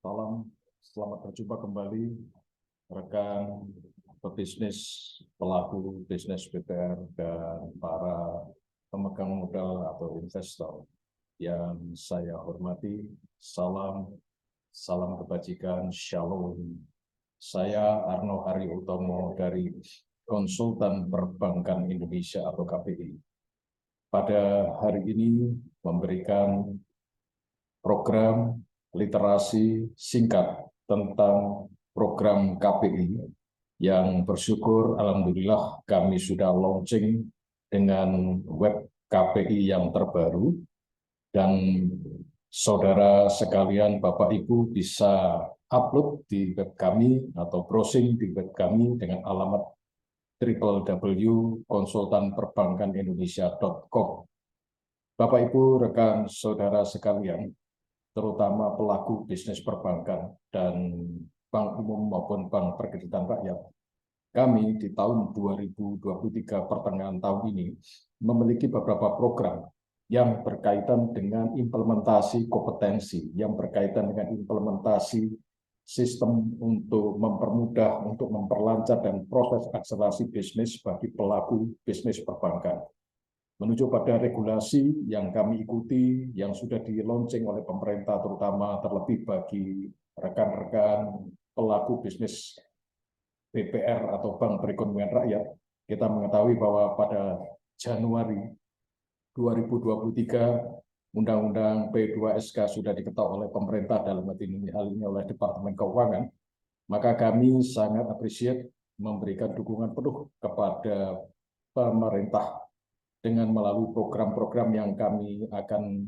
Salam, selamat berjumpa kembali rekan pebisnis, pelaku bisnis BPR, dan para pemegang modal atau investor yang saya hormati. Salam kebajikan, shalom. Saya Arno Hari Utomo dari Konsultan Perbankan Indonesia atau KPI. Pada hari ini memberikan program literasi singkat tentang program KPI yang bersyukur alhamdulillah kami sudah launching dengan web KPI yang terbaru, dan saudara sekalian, Bapak Ibu bisa upload di web kami atau browsing di web kami dengan alamat www.konsultanperbankanindonesia.com. Bapak Ibu, rekan saudara sekalian, terutama pelaku bisnis perbankan dan bank umum maupun bank perkreditan rakyat, kami di tahun 2023 pertengahan tahun ini memiliki beberapa program yang berkaitan dengan implementasi kompetensi, yang berkaitan dengan implementasi sistem untuk mempermudah, untuk memperlancar dan proses akselerasi bisnis bagi pelaku bisnis perbankan. Menuju pada regulasi yang kami ikuti, yang sudah di-launching oleh pemerintah, terutama terlebih bagi rekan-rekan pelaku bisnis BPR atau Bank Perekonomian Rakyat, kita mengetahui bahwa pada Januari 2023, Undang-Undang P2SK sudah diketok oleh pemerintah, dalam hal ini oleh Departemen Keuangan. Maka kami sangat appreciate memberikan dukungan penuh kepada pemerintah dengan melalui program-program yang kami akan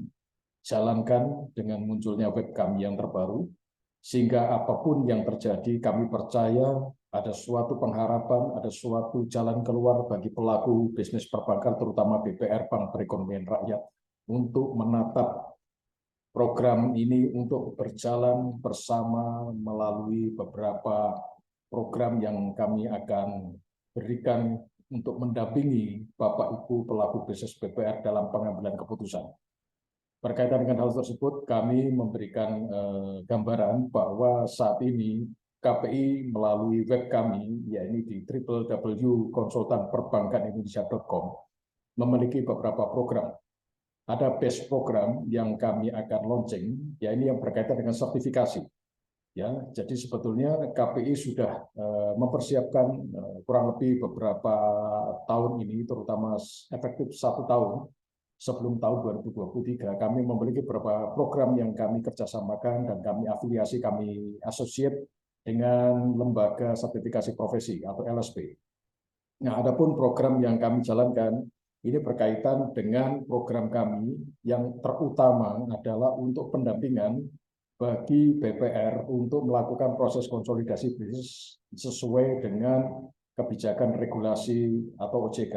jalankan dengan munculnya web kami yang terbaru, sehingga apapun yang terjadi kami percaya ada suatu pengharapan, ada suatu jalan keluar bagi pelaku bisnis perbankan, terutama BPR, Bank Perekonomian Rakyat, untuk menatap program ini untuk berjalan bersama melalui beberapa program yang kami akan berikan untuk mendampingi Bapak Ibu pelaku bisnis BPR dalam pengambilan keputusan. Berkaitan dengan hal tersebut, kami memberikan gambaran bahwa saat ini KPI melalui web kami, yaitu di www.konsultanperbankanindonesia.com, memiliki beberapa program. Ada base program yang kami akan launching, yaitu yang berkaitan dengan sertifikasi. Ya, jadi sebetulnya KPI sudah mempersiapkan kurang lebih beberapa tahun ini, terutama efektif 1 tahun sebelum tahun 2023, kami memiliki beberapa program yang kami kerjasamakan dan kami afiliasi, kami associate dengan lembaga sertifikasi profesi atau LSP. Nah, adapun program yang kami jalankan ini berkaitan dengan program kami yang terutama adalah untuk pendampingan bagi BPR untuk melakukan proses konsolidasi bisnis sesuai dengan kebijakan regulasi atau OJK.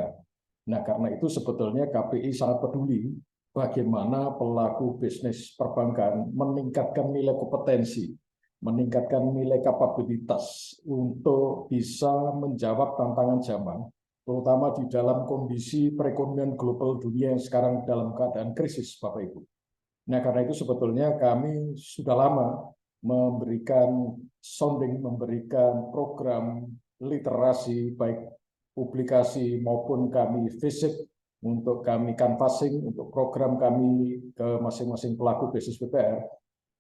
Nah, karena itu sebetulnya KPI sangat peduli bagaimana pelaku bisnis perbankan meningkatkan nilai kompetensi, meningkatkan nilai kapabilitas untuk bisa menjawab tantangan zaman, terutama di dalam kondisi perekonomian global dunia yang sekarang dalam keadaan krisis, Bapak Ibu. Nah, karena itu sebetulnya kami sudah lama memberikan sounding, memberikan program literasi, baik publikasi maupun kami visit, untuk kami canvassing, untuk program kami ke masing-masing pelaku bisnis BPR.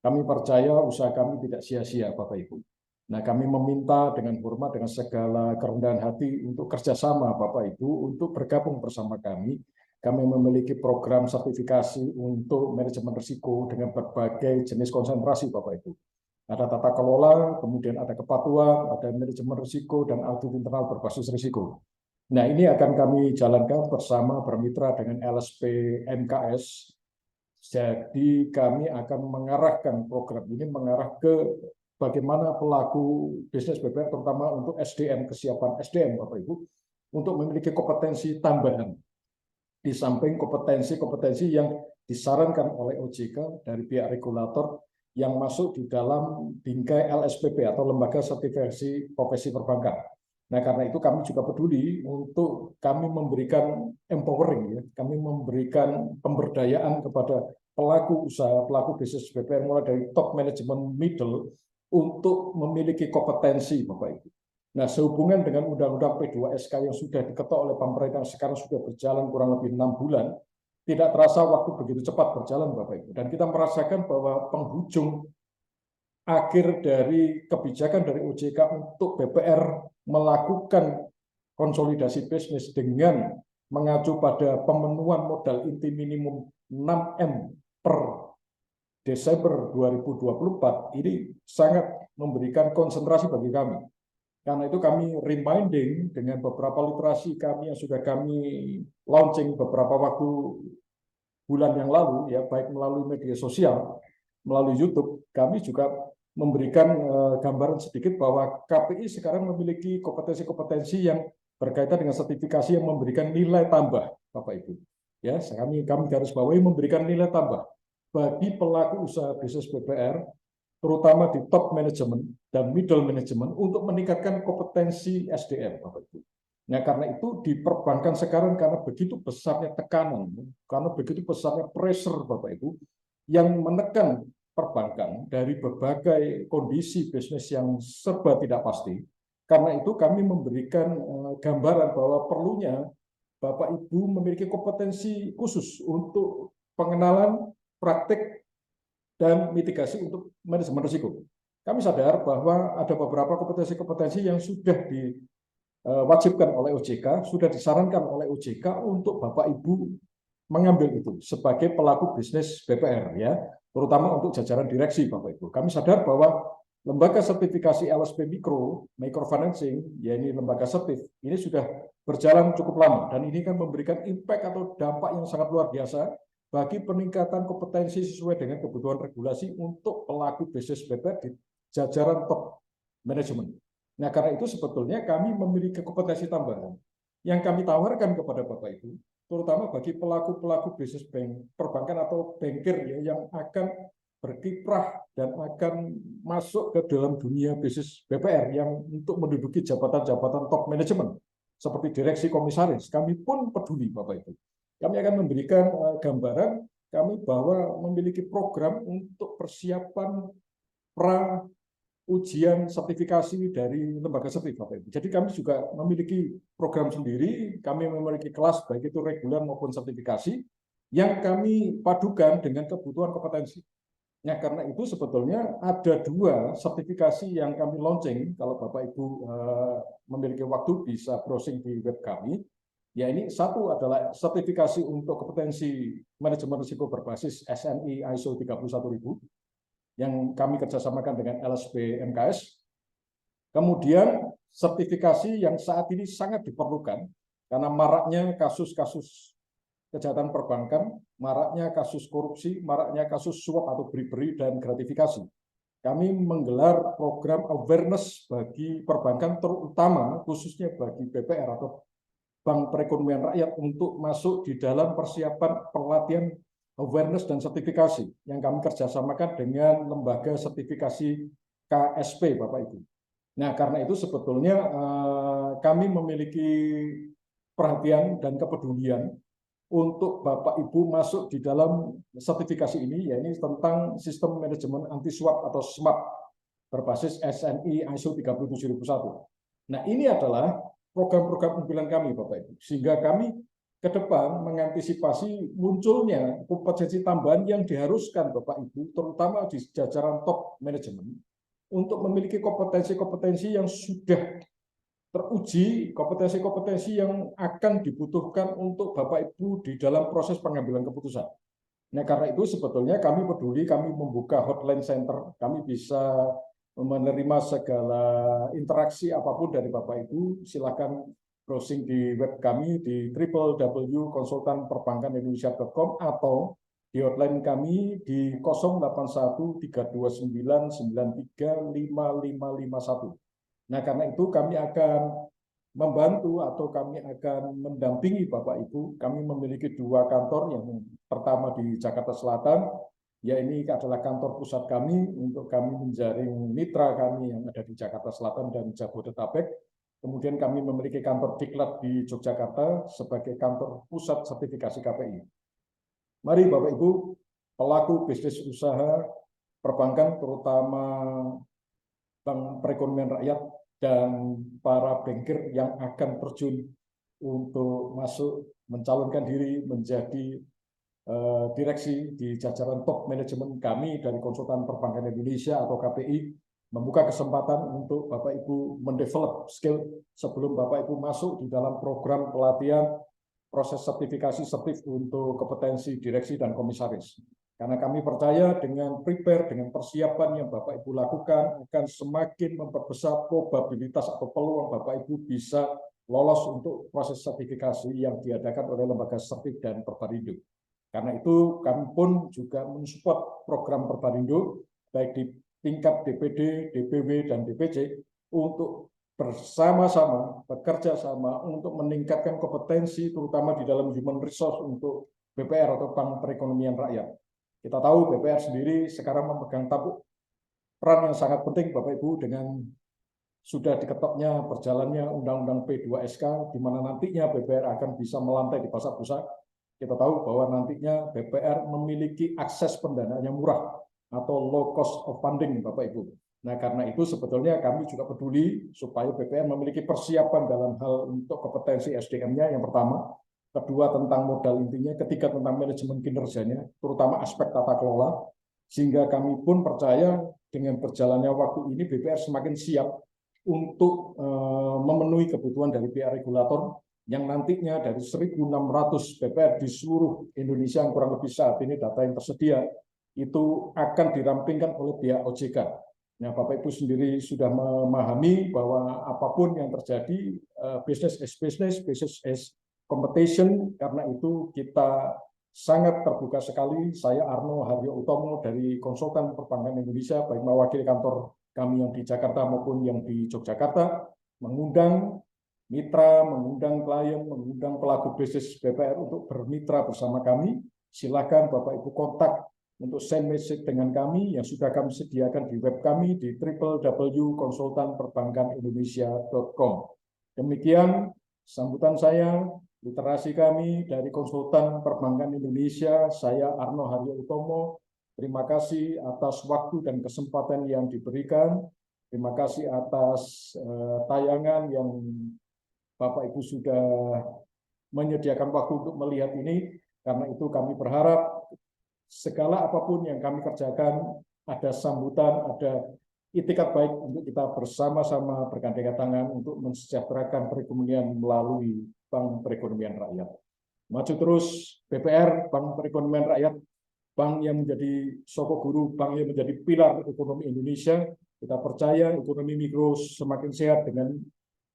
Kami percaya usaha kami tidak sia-sia, Bapak Ibu. Nah, kami meminta dengan hormat, dengan segala kerendahan hati untuk kerjasama Bapak Ibu, untuk bergabung bersama kami. Kami memiliki program sertifikasi untuk manajemen risiko dengan berbagai jenis konsentrasi, Bapak Ibu. Ada tata kelola, kemudian ada kepatuhan, ada manajemen risiko, dan audit internal berbasis risiko. Nah, ini akan kami jalankan bersama bermitra dengan LSP MKS. Jadi kami akan mengarahkan program ini mengarah ke bagaimana pelaku bisnis BPR, terutama untuk SDM, kesiapan SDM, Bapak Ibu, untuk memiliki kompetensi tambahan di samping kompetensi-kompetensi yang disarankan oleh OJK dari pihak regulator yang masuk di dalam bingkai LSPP atau Lembaga Sertifikasi Profesi Perbankan. Nah, karena itu kami juga peduli untuk kami memberikan empowering, ya, kami memberikan pemberdayaan kepada pelaku usaha, pelaku bisnis BPR mulai dari top manajemen middle untuk memiliki kompetensi, Bapak Ibu. Nah, sehubungan dengan Undang-Undang P2SK yang sudah diketok oleh pemerintah sekarang sudah berjalan kurang lebih 6 bulan, tidak terasa waktu begitu cepat berjalan, Bapak Ibu. Dan kita merasakan bahwa penghujung akhir dari kebijakan dari OJK untuk BPR melakukan konsolidasi bisnis dengan mengacu pada pemenuhan modal inti minimum 6M per Desember 2024 ini sangat memberikan konsentrasi bagi kami. Karena itu kami reminding dengan beberapa literasi kami yang sudah kami launching beberapa waktu bulan yang lalu, ya baik melalui media sosial, melalui YouTube, kami juga memberikan gambaran sedikit bahwa KPI sekarang memiliki kompetensi-kompetensi yang berkaitan dengan sertifikasi yang memberikan nilai tambah, Bapak Ibu. Ya, kami garis bawahi memberikan nilai tambah bagi pelaku usaha bisnis BPR, terutama di top manajemen dan middle manajemen untuk meningkatkan kompetensi SDM, Bapak Ibu. Nah, karena itu di perbankan sekarang karena begitu besarnya tekanan, karena begitu besarnya pressure, Bapak Ibu, yang menekan perbankan dari berbagai kondisi bisnis yang serba tidak pasti. Karena itu kami memberikan gambaran bahwa perlunya Bapak Ibu memiliki kompetensi khusus untuk pengenalan, praktik, dan mitigasi untuk manajemen risiko. Kami sadar bahwa ada beberapa kompetensi-kompetensi yang sudah diwajibkan oleh OJK, sudah disarankan oleh OJK untuk Bapak Ibu mengambil itu sebagai pelaku bisnis BPR, ya, terutama untuk jajaran direksi, Bapak Ibu. Kami sadar bahwa lembaga sertifikasi LSP microfinancing, ya ini lembaga sertif, ini sudah berjalan cukup lama dan ini kan memberikan impact atau dampak yang sangat luar biasa bagi peningkatan kompetensi sesuai dengan kebutuhan regulasi untuk pelaku bisnis BPR di jajaran top manajemen. Nah, karena itu sebetulnya kami memiliki kompetensi tambahan yang kami tawarkan kepada Bapak Ibu, terutama bagi pelaku-pelaku bisnis perbankan atau bankir ya, yang akan berkiprah dan akan masuk ke dalam dunia bisnis BPR yang untuk menduduki jabatan-jabatan top manajemen seperti direksi, komisaris. Kami pun peduli, Bapak Ibu. Kami akan memberikan gambaran kami bahwa memiliki program untuk persiapan pra ujian sertifikasi dari lembaga sertif, Bapak Ibu. Jadi kami juga memiliki program sendiri, kami memiliki kelas baik itu reguler maupun sertifikasi yang kami padukan dengan kebutuhan kompetensi. Nah, karena itu sebetulnya ada 2 sertifikasi yang kami launching. Kalau Bapak Ibu memiliki waktu bisa browsing di web kami. Ya, ini satu adalah sertifikasi untuk kompetensi manajemen risiko berbasis SNI ISO 31000 yang kami kerjasamakan dengan LSP MKS. Kemudian sertifikasi yang saat ini sangat diperlukan karena maraknya kasus-kasus kejahatan perbankan, maraknya kasus korupsi, maraknya kasus suap atau beri-beri dan gratifikasi. Kami menggelar program awareness bagi perbankan, terutama khususnya bagi BPR atau Bank Perekonomian Rakyat untuk masuk di dalam persiapan pelatihan awareness dan sertifikasi yang kami kerjasamakan dengan lembaga sertifikasi KSP, Bapak Ibu. Nah, karena itu sebetulnya kami memiliki perhatian dan kepedulian untuk Bapak Ibu masuk di dalam sertifikasi ini, yaitu tentang sistem manajemen anti suap atau SMAP berbasis SNI ISO 37001. Nah, ini adalah program-program unggulan kami, Bapak Ibu, sehingga kami ke depan mengantisipasi munculnya kompetensi tambahan yang diharuskan Bapak Ibu, terutama di jajaran top manajemen, untuk memiliki kompetensi-kompetensi yang sudah teruji, kompetensi-kompetensi yang akan dibutuhkan untuk Bapak Ibu di dalam proses pengambilan keputusan. Nah, karena itu sebetulnya kami peduli, kami membuka hotline center, kami bisa menerima segala interaksi apapun dari Bapak Ibu. Silakan browsing di web kami di www.konsultanperbankanindonesia.com atau di hotline kami di 081329393551. Nah, karena itu kami akan membantu atau kami akan mendampingi Bapak Ibu. Kami memiliki 2 kantor, yang pertama di Jakarta Selatan, ya ini adalah kantor pusat kami untuk kami menjaring mitra kami yang ada di Jakarta Selatan dan Jabodetabek. Kemudian kami memiliki kantor diklat di Yogyakarta sebagai kantor pusat sertifikasi KPI. Mari Bapak Ibu, pelaku bisnis usaha perbankan, terutama Bank Perekonomian Rakyat dan para banker yang akan terjun untuk masuk mencalonkan diri menjadi direksi di jajaran top manajemen kami dari Konsultan Perbankan Indonesia atau KPI, membuka kesempatan untuk Bapak Ibu mendevelop skill sebelum Bapak Ibu masuk di dalam program pelatihan proses sertifikasi untuk kompetensi direksi dan komisaris. Karena kami percaya dengan prepare, dengan persiapan yang Bapak Ibu lakukan akan semakin memperbesar probabilitas atau peluang Bapak Ibu bisa lolos untuk proses sertifikasi yang diadakan oleh Lembaga Sertif dan Perbarindo. Karena itu kami pun juga mensupport program Perbarindo baik di tingkat DPD, DPW, dan DPC untuk bersama-sama, bekerja sama untuk meningkatkan kompetensi terutama di dalam human resource untuk BPR atau Bank Perekonomian Rakyat. Kita tahu BPR sendiri sekarang memegang tampuk peran yang sangat penting Bapak Ibu dengan sudah diketoknya berjalannya Undang-Undang P2SK di mana nantinya BPR akan bisa melantai di pasar-pasar. Kita tahu bahwa nantinya BPR memiliki akses pendanaan yang murah atau low cost of funding Bapak Ibu. Nah, karena itu sebetulnya kami juga peduli supaya BPR memiliki persiapan dalam hal untuk kompetensi SDM-nya yang pertama, kedua tentang modal intinya, ketiga tentang manajemen kinerjanya, terutama aspek tata kelola, sehingga kami pun percaya dengan berjalannya waktu ini BPR semakin siap untuk memenuhi kebutuhan dari pihak regulator yang nantinya dari 1.600 BPR di seluruh Indonesia yang kurang lebih saat ini data yang tersedia itu akan dirampingkan oleh pihak OJK. Nah, Bapak Ibu sendiri sudah memahami bahwa apapun yang terjadi, business is business, business is competition. Karena itu kita sangat terbuka sekali. Saya Arno Haryo Utomo dari Konsultan Perbankan Indonesia, baik mewakili kantor kami yang di Jakarta maupun yang di Yogyakarta, mengundang mitra, mengundang klien, mengundang pelaku bisnis BPR untuk bermitra bersama kami. Silakan Bapak Ibu kontak untuk send message dengan kami yang sudah kami sediakan di web kami di www.konsultanperbankanindonesia.com. Demikian sambutan saya, literasi kami dari Konsultan Perbankan Indonesia. Saya Arno Haryo Utomo. Terima kasih atas waktu dan kesempatan yang diberikan. Terima kasih atas tayangan yang Bapak Ibu sudah menyediakan waktu untuk melihat ini. Karena itu kami berharap segala apapun yang kami kerjakan, ada sambutan, ada itikat baik untuk kita bersama-sama bergandengan tangan untuk mensejahterakan perekonomian melalui Bank Perekonomian Rakyat. Maju terus BPR, Bank Perekonomian Rakyat, bank yang menjadi sokok guru, bank yang menjadi pilar ekonomi Indonesia. Kita percaya ekonomi mikro semakin sehat dengan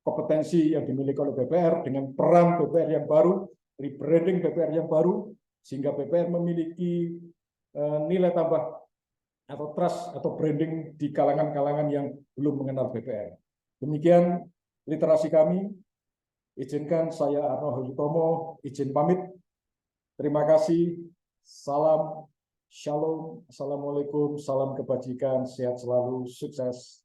kompetensi yang dimiliki oleh BPR, dengan peran BPR yang baru, rebranding BPR yang baru, sehingga BPR memiliki nilai tambah atau trust atau branding di kalangan-kalangan yang belum mengenal BPR. Demikian literasi kami. Izinkan saya Arno Haryo Utomo izin pamit. Terima kasih. Salam, shalom, assalamualaikum, salam kebajikan, sehat selalu, sukses.